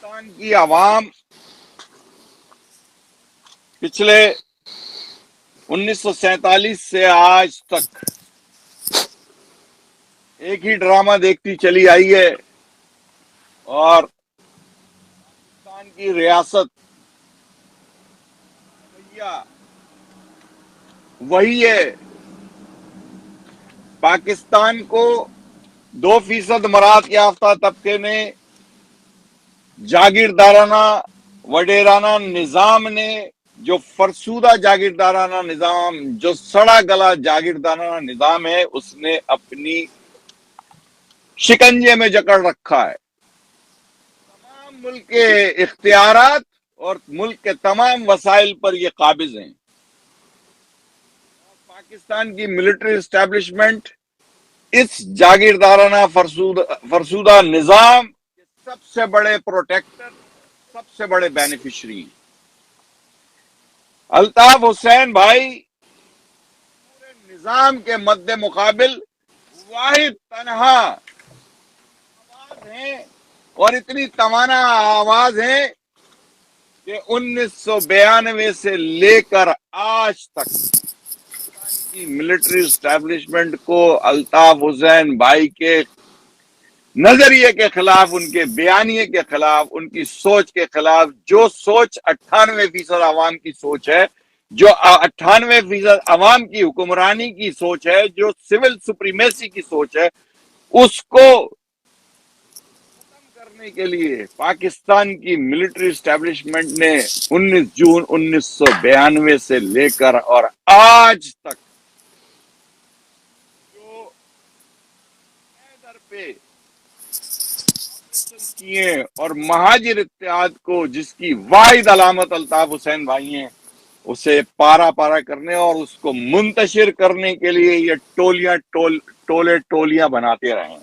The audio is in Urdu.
پاکستان کی عوام پچھلے 1947 سے آج تک ایک ہی ڈرامہ دیکھتی چلی آئی ہے اور پاکستان کی ریاست وہی ہے. پاکستان کو 2% مراعات یافتہ طبقے نے جاگیردارانہ وڈیرانہ نظام نے جو فرسودہ جاگیردارانہ نظام جو سڑا گلا جاگیردارانہ نظام ہے اس نے اپنی شکنجے میں جکڑ رکھا ہے. تمام ملک کے اختیارات اور ملک کے تمام وسائل پر یہ قابض ہیں. پاکستان کی ملٹری اسٹیبلشمنٹ اس جاگیردارانہ فرسودہ نظام کے سب سے بڑے پروٹیکٹر، سب سے بڑے بینیفیشری. الطاف حسین بھائی پورے نظام کے مد مقابل واحد تنہا آواز ہیں اور اتنی توانا آواز ہیں کہ 1992 سے لے کر آج تک کی ملٹری اسٹیبلشمنٹ کو الطاف حسین بھائی کے نظریے کے خلاف، ان کے بیانیے کے خلاف، ان کی سوچ کے خلاف، جو سوچ 98% عوام کی سوچ ہے، جو 98% عوام کی حکمرانی کی سوچ ہے، جو سول سپریمیسی کی سوچ ہے، اس کو ختم کرنے کے لیے پاکستان کی ملٹری اسٹیبلشمنٹ نے 19 جون 1992 سے لے کر اور آج تک جو در پہ کیے اور مہاجر اتحاد کو جس کی واحد علامت الطاف حسین بھائی ہیں اسے پارا پارا کرنے اور اس کو منتشر کرنے کے لیے یہ ٹولیاں ٹولیاں بناتے رہے ہیں.